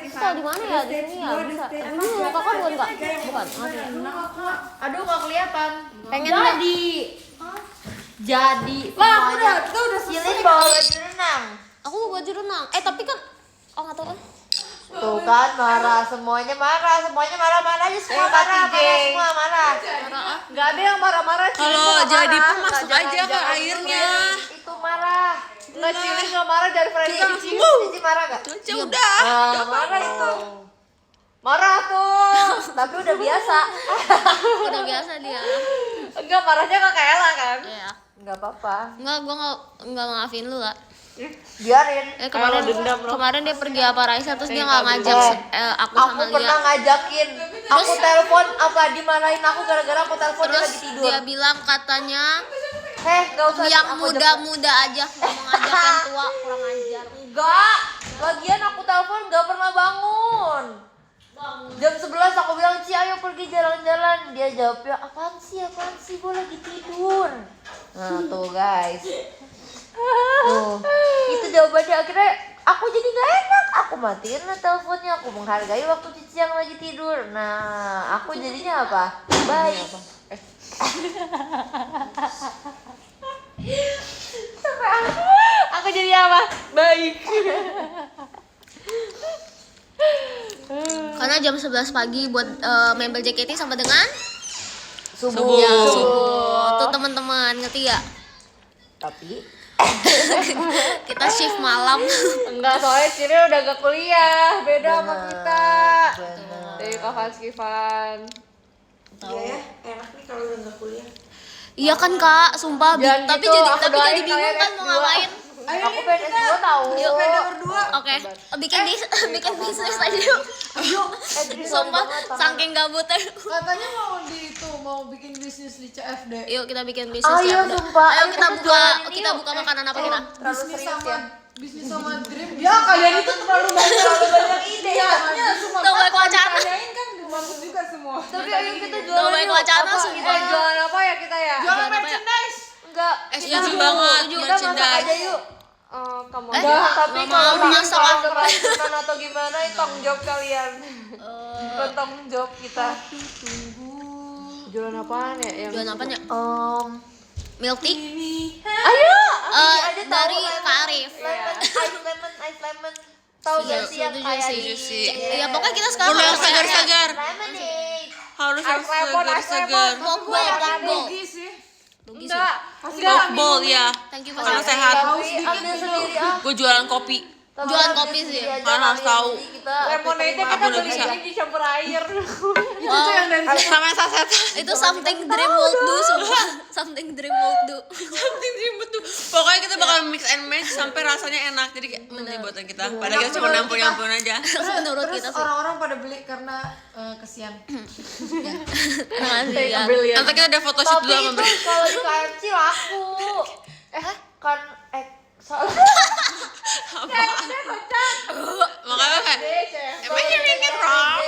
Tahu di mana ya? Di sini ya bisa. Ini kakak bukan kak? Bukan. Aduh nggak kelihatan. Pengen Jadi. Lah kita udah Cilin bawa baju renang. Aku mau baju renang. Tapi kan nggak tahu kan? Tuh kan marah semuanya marah aja semua marah. nggak ada yang marah-marah. Kalau jadi pun masuk Jangan- aja ke jangan airnya. Itu marah. Nggak Cilin nggak marah dari Freddy. Cici marah gak? Ya udah. Marah itu. Marah tuh. Tapi udah biasa. Udah biasa dia. Enggak, marahnya nggak kayak Ella kan? Iya. Enggak apa-apa. Enggak, gua nggak maafin lu lah. Biarin. Kemarin dia pergi apa Raisa terus dia nggak ngajak aku Aku sama pernah Lia. ngajakin. Aku telepon apa dimarahin aku gara-gara aku telepon dia Terus lagi tidur. dia bilang katanya Gak usah yang aku muda-muda aja ngomong ngajak yang tua kurang ajar. Enggak. Lagian aku telepon gak pernah bangun. Jam 11 aku bilang, "Ci, ayo pergi jalan-jalan." Dia jawabnya, apaan sih, gue lagi tidur." Nah tuh guys. Tuh, itu jawabannya. Akhirnya aku jadi gak enak. Aku matiin lah teleponnya. Aku menghargai waktu Cici yang lagi tidur. Nah, aku jadinya apa? Baik. Sampai aku jadi apa? Baik. Karena jam 11 pagi buat membel JKT sama dengan Subuh. tuh teman-teman ngerti ya? Tapi Kita shift malam. Enggak, soalnya Cilin udah gak kuliah. Beda sama kita. bener. Dari Kak Van. Iya ya, enak nih kalau udah nggak kuliah. Iya kan kak, sumpah. Jangan Tapi gitu, jadi aku tapi doain jadi bingung kalian kan mau S2. ngapain. Aku pengen S2 tahu. Yuk, berdua. Oke, bikin bisnis aja yuk. Sumpah, saking gabutnya. Katanya mau bikin bisnis di CFD. Yuk kita bikin bisnis Ayo, ya. sumpah. Ayo Ayo, kita kita buka jualan ini kita yuk. buka makanan apa kita? Terlalu Bisnis serius sama ya. bisnis sama Dream. Ya, kalian itu terlalu banyak ide. Iya, semua Tuh baik wacana. tanyain kan dibantu juga semua. Tapi ayo kita Tuh jualan baik yuk. wacana Apa? sumpah. Jualan apa ya kita ya? Jualan apa ya? merchandise. Enggak. Setuju banget, Kita masak merchandise. aja yuk. Kamu Enggak, tapi nggak kalau mau masak kalau apa. keracunan atau gimana itu tanggung jawab kalian. Bukan tanggung jawab kita. Jualan apaan ya? Jualan apanya? Milk tea? Ayo. Dari Kak Arif. Ice lemon. Tahu gak sih yang Setuju kayak sih. di Iya pokoknya kita sekarang Udah harus segar-segar. lemonade. Harus Ice lemon, segar-segar. Pokbol. Rugi sih. Enggak. Pokbol ya. Thank you Karena Mas. sehat. Tapi ambil sendiri ah. Gue jualan kopi. Tapi Jualan ambil kopi sih. sendiri aja Karena harus kali, tahu. jadi kita Lemonade terima. kita Aku udah beli bisa. ini dicampur air. Itu tuh yang dari Sama yang saset. Itu something dream will do sumpah. Something dream will do. Something ribet tuh. Pokoknya kita bakal mix and match sampai rasanya enak. Jadi kayak ini buatan kita. Padahal kita cuma nyampur-nyampur aja. Menurut kita Terus sih. orang-orang pada beli karena kesian. Makasih ya. Nanti kita ada photoshoot Tapi dulu sama itu Bre. kalau di KFC laku. Kan salah. Makanya kayak emang you make it wrong.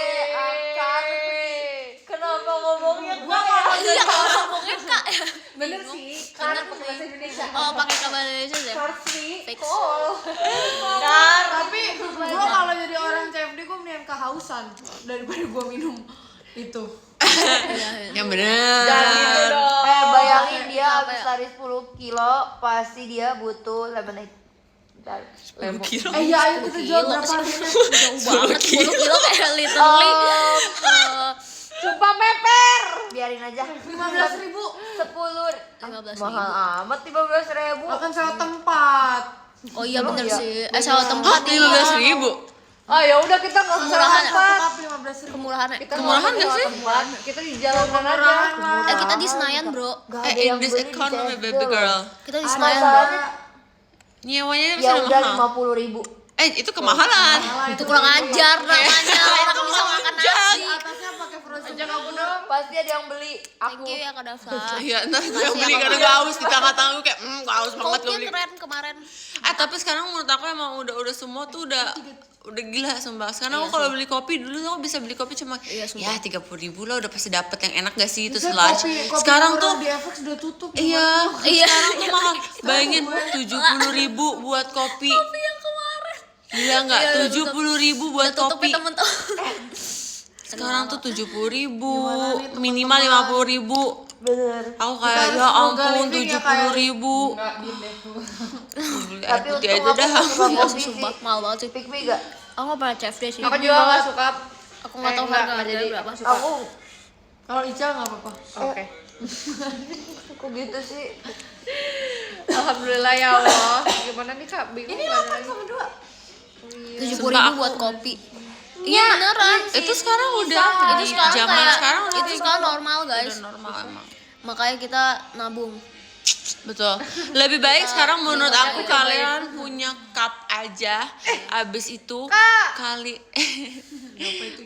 Kenapa ngomongnya Gua gue? kalau Iya kalau ngomongnya kak. bener sih, karena pakai bahasa Indonesia. Oh pakai kabar Indonesia ya. Sorry. Fix. Tapi gua kalau jadi orang CFD gua mendingan kehausan daripada gua minum itu. Yang bener. Jangan gitu dong. Bayangin dia Apa habis ya? lari 10 kilo, pasti dia butuh lemonade. Bentar. Kilo. Iya, ayo kita jual berapa harganya? Jauh banget 10 kilo kayak literally. Sumpah meper. Biarin aja. 15.000 10. 15.000. Mahal amat 15.000. akan sewa tempat. Oh iya bener iya. sih. Sewa tempat Hah, 15.000. Ah ya udah kita nggak usah Kemurahan. tempat. Cukup 15.000. kemurahannya. Kita Kemurahan nggak nggak usah sih? tempat. Kita di jalanan aja. Murahan lah. Kita di Senayan bro. Gak ada In yang this beli di economy CFD baby loh. girl. Kita di Ada Senayan bro. soalnya Nyewanya ya masih udah mahal. 50.000. Itu kemahalan. Itu kurang ajar namanya. Enak bisa makan nasi. Atasnya pakai frozen. Pasti ada yang beli. Thank Aku you ya Kak Dafsa. Iya, ntar gue yang Makasih beli ya, karena Kak. gue haus di tengah-tengah gue kayak gue haus banget gue Kopinya beli. keren kemarin. Tapi sekarang menurut aku emang udah semua tuh udah gila sumpah. Sekarang aku kalau beli kopi dulu aku bisa beli kopi cuma Iya, sumpah. ya 30.000 lah udah pasti dapet yang enak gak sih itu Bisa large. kopi Sekarang orang tuh di FX udah tutup. iya, Iya. sekarang tuh mahal. Bayangin 70.000 buat kopi. Kopi yang kemarin. Gila nggak? 70.000 buat Tutupi kopi. temen-temen. Sekarang tuh 70.000, minimal 50.000. Bener. Aku kayak ya ampun 70.000. Enggak, diem deh. Tapi Putih untung aja aku dah. suka Iya kopi sih, sih. sumpah mahal banget sih. Pick me gak? Aku nggak pernah CFD sih. Aku juga nggak suka. Aku nggak tahu enggak, harga jadi berapa. Aku Kalau Ica nggak apa-apa. Oke. kok gitu sih. Alhamdulillah ya Allah. Gimana nih Kak? Bingung Ini nggak ada 8 lagi. sama 2. 70.000 buat kopi. Iya beneran. Itu sekarang udah Itu sekarang zaman kayak sekarang udah itu sekarang normal guys. udah normal emang. Makanya kita nabung. Betul. Lebih baik sekarang menurut aku kalian punya cup aja. Abis itu kali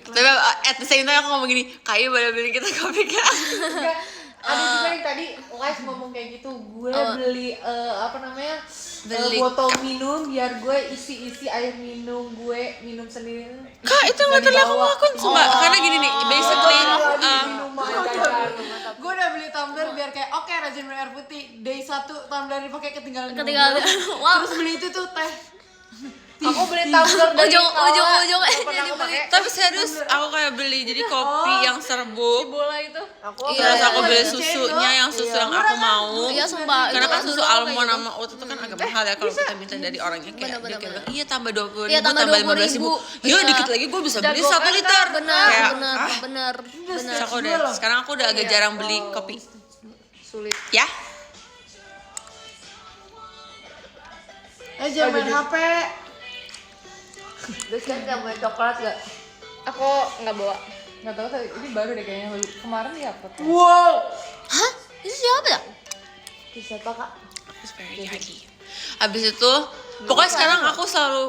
tapi at the same time aku ngomong gini, kayu pada beli kita kopi Kak. Enggak. Ada juga yang tadi live ngomong kayak gitu. Gue beli apa namanya? Beli botol minum biar gue isi air minum gue minum sendiri. Kak, itu yang literally aku ngelakuin sumpah. Karena gini nih, basically Gue udah beli tumbler biar kayak oke rajin minum air putih. Day 1 tumbler dipakai ketinggalan. Ketinggalan. 2 Wow. Terus beli itu tuh teh. Aku beli tumbler dari Ujung-ujung Nggak pernah aku pakai. tapi serius aku kayak beli jadi kopi yang serbuk. Bola itu. Aku Terus aku beli Iya. susunya yang susu yang aku mau. Iya sumpah. Karena itu kan susu dulu kayak almond gitu. sama oat itu kan agak mahal ya kalau kita minta dari orangnya kayak Bener, dia bener, kayak iya tambah 20.000 Iya, tambah tambah 15.000. 20.000. Yo Iya. dikit lagi gue bisa beli Jago 1 kan, liter. Bener, Kayak, bener. terus aku udah sekarang aku udah agak jarang beli kopi. Sulit. Ya. Jangan main HP. Terus kan gak punya coklat gak? Aku nggak bawa. Enggak tahu tapi ini baru deh kayaknya. Kemarin ya apa? Wow. Hah? Itu siapa ya? Itu siapa Kak? Habis itu pokoknya sekarang aku selalu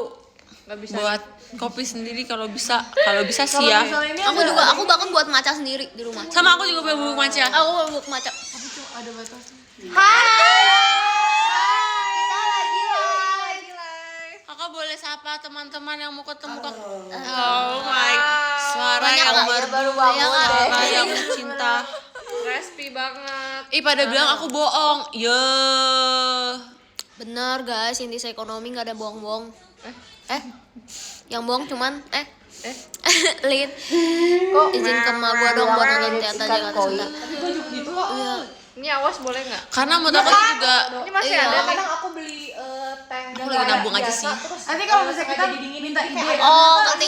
Nggak bisa. buat kopi sendiri kalau bisa sih ya. Misalnya ini Aku juga, aku bahkan buat maca sendiri di rumah. Sama aku juga punya bubuk matcha. Aku bubuk maca. ada batasnya. Kita lagi live. Kakak boleh sapa teman-teman yang mau ketemu Kak. Oh my. Suara Banyak yang Kak, Dia merdu, baru bangun Iya, Kak. deh. suara yang cinta. Crispy banget. Ih pada bilang aku bohong. Ye. Bener guys, intis ekonomi nggak ada bohong-bohong. Yang bohong cuman Lin. Kok Izin ke emak gua dong buat nonton mirip teater ikan Jakarta koi? Sunda. Tapi gue juga gitu kok. Iya. Ini awas boleh nggak? Karena menurut aku tuh juga Ini masih Iya. ada nih. Kadang aku beli teh aku lagi nabung aja sih. Nanti kalau misalnya kita minta ide. Oh, ngerti.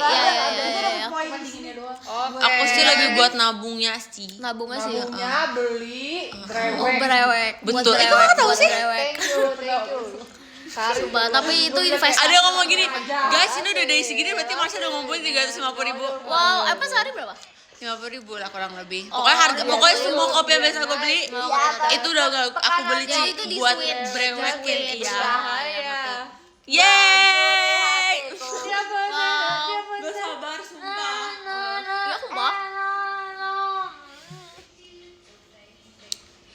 Iya. Poin dinginnya doang. Oke. aku sih lebih buat nabungnya sih. Nabungnya sih ya. Nabungnya beli Oh, brewek. berewek. Buat Betul. berewek, Kok tahu buat sih? berewek. Thank you. Sari. Sumpah, tapi itu investasi. Ada yang ngomong gini, guys ini udah dari segini berarti Marsha udah ngumpulin 350.000. Wow, apa sehari berapa? 50.000 lah kurang lebih. Oh, Pokoknya harga, iya, pokoknya iya. semua kopi yang biasa gue beli itu udah aku beli Ya, sih itu di buat Sweet. brewekin iya. Bahaya. Yeay. Wow. Gak sabar sumpah. Ya sumpah.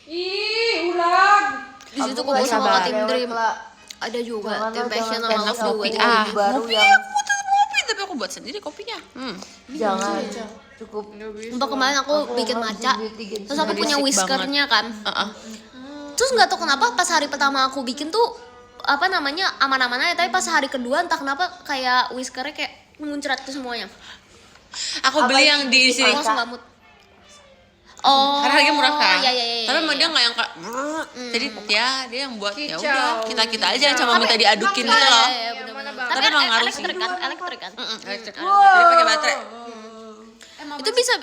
Ih, ulang. Di situ Aku kumpul nggak sama sabar. tim Dream. Lah. Ada juga Jangan tim lah, Passion jangan sama kasih Love kopi. Duet. Ah. baru Kopi yang- aku tetap kopi tapi aku buat sendiri kopinya. Jangan. Cukup. Sumpah kemarin aku bikin maca. Terus aku punya Berisik whiskernya kan. Terus nggak tahu kenapa pas hari pertama aku bikin tuh apa namanya aman-aman aja, tapi pas hari kedua entah kenapa kayak whiskernya kayak muncrat tuh semuanya. Aku beli yang di sini. Aku langsung gamut. Oh. Karena harganya murah kan. Iya. Tapi emang dia nggak yang kayak jadi dia yang buat ya Kicau. udah kita aja yang cuma minta diadukin gitu loh. Iya, Yang mana benar. bang? Tapi emang ngaruh sih. elektrik kan. Elektrik. Jadi pakai baterai. Itu bisa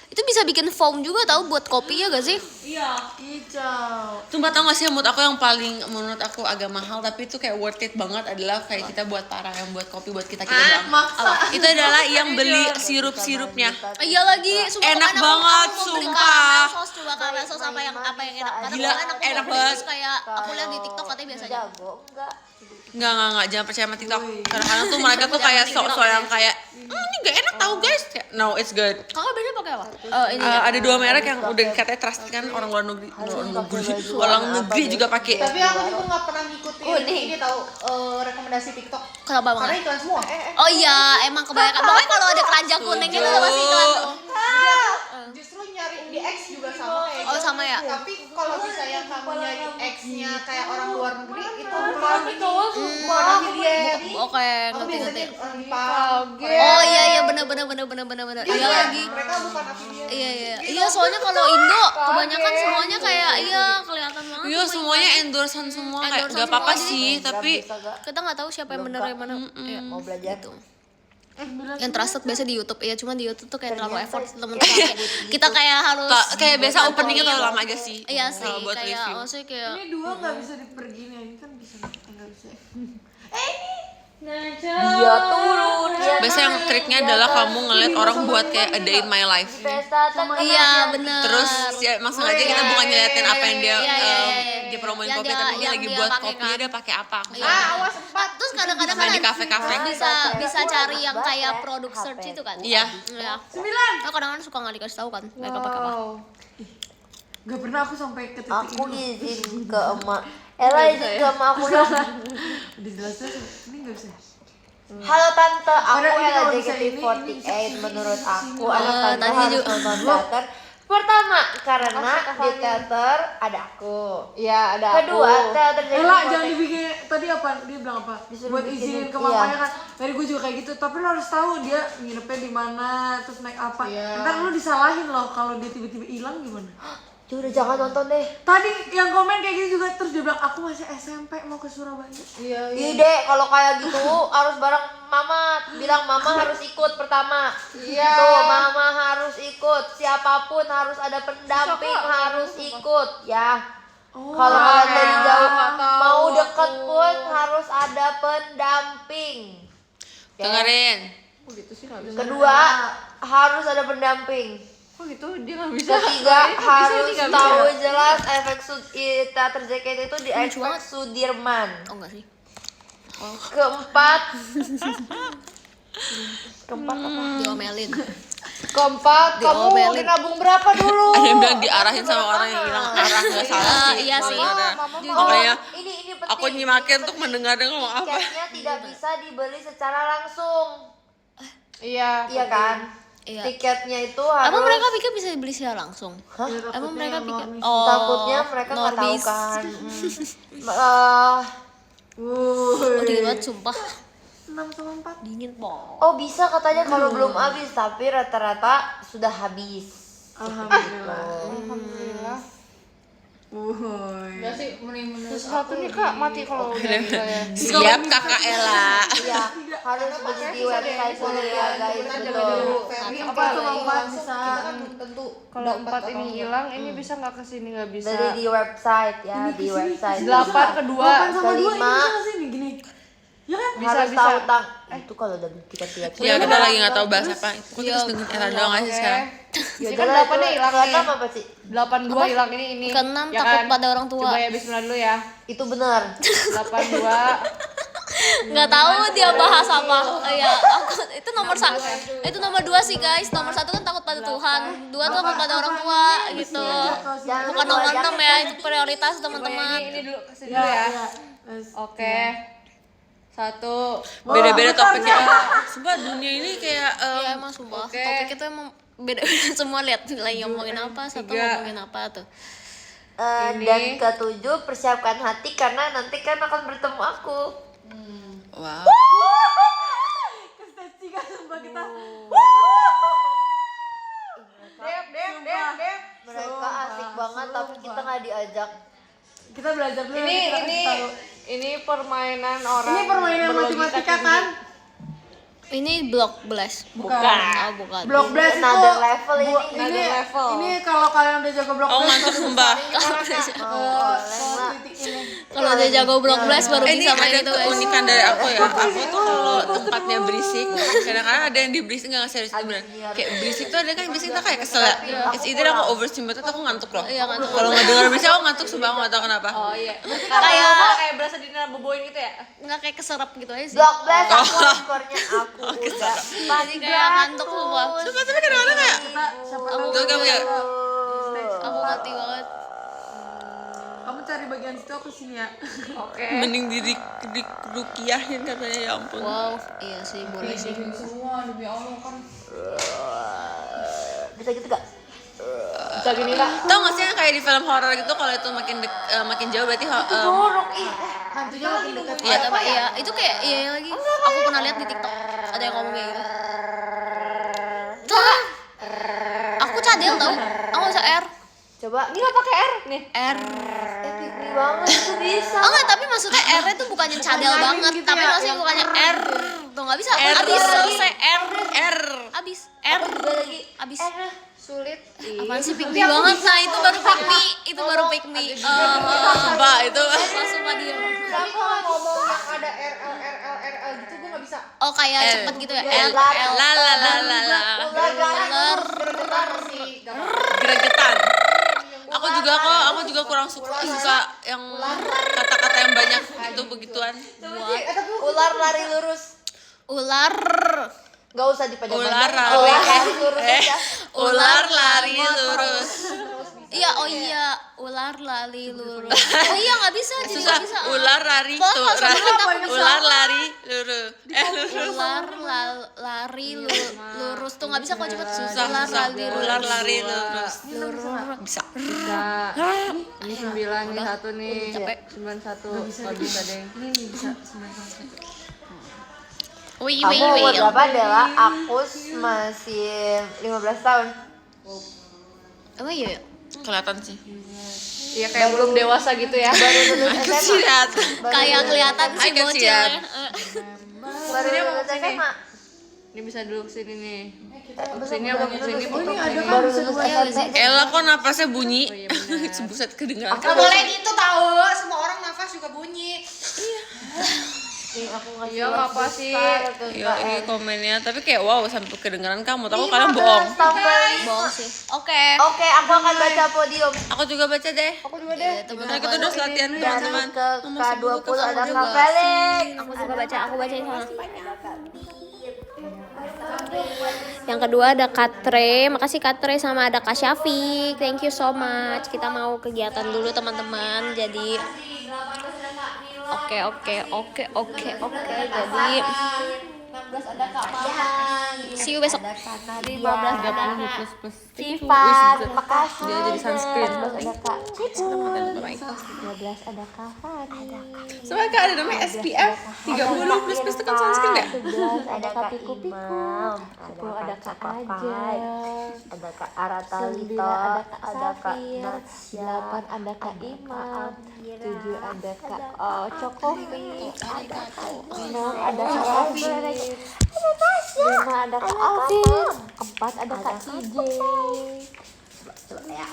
itu bisa bikin foam juga tahu buat kopi ya gak sih? Kicau. Sumpah tau gak sih menurut aku yang paling menurut aku agak mahal tapi itu kayak worth it banget adalah kayak kita buat para yang buat kopi buat kita doang. Maksa. Itu adalah yang beli sirup-sirupnya. Iya lagi, sumpah Enak kemarin banget, aku mau beli sumpah. caramel sauce, coba caramel sauce apa yang enak. Karena Gila, kemarin aku enak mau beli banget. terus kayak aku lihat di TikTok katanya biasa aja. Jago enggak? Enggak, jangan percaya sama TikTok. Kadang-kadang tuh mereka tuh kayak sok-sok yang kayak ini gak enak tau guys. No, it's good. Kakak biasanya pakai apa? Ini Ada 2 merek yang udah katanya trust kan orang luar negeri, orang negeri juga pakai. Tapi aku juga nggak pernah ngikutin ini tahu rekomendasi TikTok. kenapa Karena banget? iklan semua. Oh iya, emang kebanyakan. Pokoknya kalau ada keranjang kuning itu udah pasti iklan tuh. justru nyari di X juga sama kayak Oh, sama ya? Tapi kalau bisa yang kamu nyari X-nya kayak orang luar negeri itu betul. bukan affiliate. Oke, Aku ngerti. biasanya orang Jepang. Oh iya benar. Iya lagi. Mereka bukan affiliate. Iya soalnya kalau Indo kebanyakan semuanya kayak kelihatan banget. Iya semuanya endorsean semua kayak Endorsean gak apa-apa semua, sih Nggak tapi bisa, Kak. Kita nggak tahu siapa yang benar yang mana. Iya. Mau belajar Yang trusted biasa di YouTube. Iya, cuma di YouTube tuh kayak terlalu effort teman-teman. Kita kayak harus kayak biasa openingnya terlalu lama aja sih. Iya sih, Kalau buat kayak review. maksudnya kayak Ini dua nggak bisa dipergini, ini kan bisa nggak bisa. dia turun dia Biasa yang triknya adalah kamu ngeliat orang buat kayak a day in my life. pesta iya benar. Terus ya emang sengaja kita bukan ngeliatin apa yang dia Iya. dia promoin Yang kopi dia- tapi dia yang lagi dia buat pakai kopinya kan. dia pakai apa. Awas 4. Terus kadang-kadang Sama kan di kafe-kafe. bisa cari yang kayak product search itu kan. Iya. Iya. 9. Oh, kadang-kadang suka nggak dikasih tahu kan mereka pakai apa. Gak pernah aku sampai ke titik aku ini. izin ke emak Ella izin ke emak aku dong. Dijelasin ini nggak bisa. Halo tante, aku Padahal ini Ella kalau bisa ini JKT48. bisa Menurut aku Oh, anak tante tadi harus juga. nonton teater. Pertama, karena di teater ada aku. Iya, ada Kedua, teater Ella JKT48. jangan dibikin tadi apa? Dia bilang apa? Disuruh Buat bikinin, izinin ke iya. mamanya kan. Dari gue juga kayak gitu. Tapi lo harus tahu dia nginepnya di mana, terus naik apa. Ntar lo disalahin loh kalau dia tiba-tiba hilang gimana? Ya udah jangan nonton deh. Tadi yang komen kayak gitu juga terus dia bilang aku masih SMP mau ke Surabaya. Iya. Iya deh, kalau kayak gitu harus bareng mama. Bilang mama harus ikut pertama. Iya. Tuh, mama harus ikut. Siapapun harus ada pendamping harus ikut ya. Kalau kalian dari jauh mau deket pun harus ada pendamping. Ya. Dengerin. Oh gitu sih nggak bisa. Kedua, harus ada pendamping. Oh gitu dia nggak bisa. Ketiga, harus nggak tahu bisa. jelas efek teater JKT itu di efek Sudirman. Oh enggak sih. Keempat, keempat apa? Diomelin. Keempat, kamu Diomelin. nabung berapa dulu? Ada yang bilang diarahin sama orang yang bilang arah nggak salah sih. Iya sih. sebenarnya. Oh, Makanya ini penting. aku nyimakin untuk mendengar dia ngomong apa. Tiketnya tidak bisa dibeli secara langsung. Iya. Iya kan? Iya. Tiketnya itu harus. Emang mereka pikir bisa dibeli secara langsung? Hah? Emang mereka pikir Takutnya mereka nggak tahu normis. kan. Oh, dingin banget sumpah. 6 sama 4. Dingin po. Oh bisa katanya kalau belum habis, tapi rata-rata sudah habis. Alhamdulillah. Alhamdulillah. Wuih. Enggak sih, sesuatu nih Kak mati kalau udah gitu ya. Siap kakak Ella. Iya, harus beli di website dulu ya guys. Betul. Apa sama 4 bisa. Kalau 4 ini hilang, ini bisa nggak kesini nggak bisa. Beli di website ya, di website. 8 kedua. 8 sama 2 ini Kelima. bisa nggak sih nih gini? Ya kan? Harus bisa. tahu tang. Itu kalau udah beli tiket-tiket. Ya kita lagi nggak tahu bahas apa. Aku terus dengerin Ella doang aja sih sekarang. Ya Ini kan udah, 8-nya hilang nih. Keenam apa sih? 82 hilang ini. Keenam Ya takut kan? pada orang tua. Coba ya bismillah dulu ya. Itu benar. 82. Nggak tahu dia bahas apa. Iya, aku itu nomor satu. Itu nomor 2 sih guys. Nomor 1 kan takut pada Tuhan. 2 tuh takut pada orang tua gitu. Jangan Bukan lupa, nomor 6 jangan ya, itu prioritas teman-teman. Ini dulu kesini Ya, dulu ya. ya. Oke. 1. Beda-beda topiknya. Sumpah dunia ini kayak Iya emang sumpah. oke. Topik itu emang beda-beda semua. Lihat lagi ngomongin apa, satu ngomongin apa tuh. Dan ketujuh, persiapkan hati karena nanti kan akan bertemu aku. wow. Kestatika sumpah kita. Dep. Mereka asik banget tapi kita nggak diajak. Kita belajar dulu. Ini kita kasih tahu. ini permainan orang. Ini permainan berlogika matematika tinggi. kan? Ini block blast. Bukan. Oh, bukan. Blok blast itu Another level ini. ini level. ini kalau kalian udah jago blok Oh blast ngantuk sumpah. titik ini. Kalau udah jago block blast baru Ini bisa main ada itu guys. keunikan dari aku ya. Aku tuh kalau tempatnya berisik, kadang-kadang ada yang di berisik nggak serius itu bener. Kayak berisik tuh ada kan berisik tuh kayak kesel. It's either aku overstimulate atau aku ngantuk loh. Iya, ngantuk. Kalau nggak dengar berisik aku ngantuk sumpah aku nggak tahu kenapa. Oh iya. Kayak berasa di boboin gitu ya. nggak kayak keserap gitu aja sih. Block blast aku skornya aku udah Jadi kayak ngantuk sumpah. Sumpah tapi kadang-kadang kayak Kita siapa tahu Tuh kamu ya. Aku ngerti banget. kamu cari bagian situ aku sini ya. Oke. mending di rukiahin katanya ya ampun. Wow, iya sih boleh sih. Semua demi Allah kan. bisa gitu gak? bisa gini lah. Tau gak sih yang kayak di film horor gitu kalau itu makin jauh berarti Jorok ih. Hantunya makin dekat. Iya, tapi iya, itu kayak iya lagi. Aku pernah lihat di TikTok ada yang ngomong kayak gitu. Tuh. Aku cadel tau. Aku nggak usah R. Coba. Ini nggak pakai R nih. R. Epic banget itu bisa. Oh enggak, tapi maksudnya R itu bukannya cadel banget, tapi maksudnya bukannya R. Tuh nggak bisa. Abis selesai R. R. Abis R. Juga lagi. Abis. Sulit. Apaan sih pick me banget? Nah itu baru pick me. Itu baru pick me. Sumpah itu. Sumpah dia. Tapi kalau ngomong yang ada RL gitu gue nggak bisa. Oh kayak cepet gitu ya. L. L. La la la la la. Ular. Getar sih. Gregetan. Aku juga kurang suka yang kata-kata yang banyak itu begituan. Ular lari lurus. Ular. Gak usah dipajang. Ular lari lurus aja. Ular lari lurus. Iya, oh iya, ular lari lurus. Oh iya nggak bisa, jadi Susah. nggak bisa. Ular lari Pokoknya kalau sama kita aku bisa. Ular lari lurus. Lurus. Ular lari lurus tuh nggak bisa kok cepet. Susah. Ular Susah. lari Ular lari lurus. Bisa. Bisa. Ini 9 nih satu nih. capek. 91. Gak bisa deh. Ini bisa 9 Wih, Kamu wih, umur wih. berapa Dela? Aku masih 15 tahun. Oh iya. Kelihatan sih. Iya kayak belum dewasa gitu ya. Baru lulus SMA. Lihat. Kayak kelihatan I sih can see bocil that. ya. Baru lulus SMA. Ini bisa duduk sini nih. Belum, Sini belum apa ke sini? lulus. ini ada kan Baru bisa lulus dua SMP. Ella kok napasnya bunyi? Oh iya benar. Buset kedengeran. Gak boleh gitu tahu, semua orang nafas juga bunyi. Nih, aku ngasih Iya, uang apa sih? besar ke Iya ini KM. komennya, tapi kayak wow sampai kedengeran kamu. Tahu 15 kalian bohong. tambah 5. Bohong sih. Oke. Oke, aku akan baca podium. Aku juga baca deh. Aku juga deh. Nah, kita terus latihan Dari teman-teman. ke Nomor 10 K20 ada juga. Kak Felix. Aku juga baca, aku bacain sana. Yang kedua ada Katre, makasih Katre, sama ada Kak Syafiq. Thank you so much. Kita mau kegiatan dulu teman-teman. Jadi Oke. Jadi 16 ada Kak Maman. see you besok. 15 Ada ada plus plus. Sifat. Makasih. Dia jadi sunscreen. 12 ada Kak Cicul. Baik. 12 ada Kak Fani. Soalnya Kak ada namanya SPF 30 plus plus itu kan sunscreen ya? 11 ada Kak Piku-Piku. 10 ada Kak Ajeng. Ada Kak Aratalita. Ada Kak Natsya. 8 ada Kak Imam. 7 ada Kak Cokofi. 6 ada Kak Alvin. 5 ada Kak Alvin. 4 ada Kak CJ. Coba ya.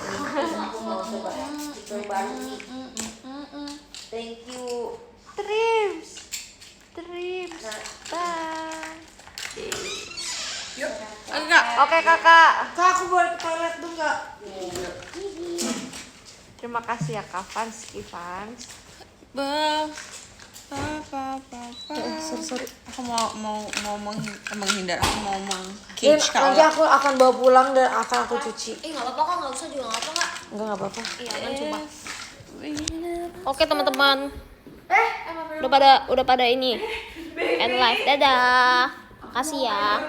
Thank you. Trims. Bye. Enggak. Oke kakak. Kak, aku boleh ke toilet dong nggak? Terima kasih ya Kak Fans. Sorry. Aku mau menghindar. Aku mau Dan cage nanti Kak. aku akan bawa pulang dan akan aku cuci. Nggak apa-apa kok, nggak usah juga nggak apa-apa. Enggak apa-apa. Iya, kan coba. Oke teman-teman. Udah pada ini. End live. Dadah. Makasih ya.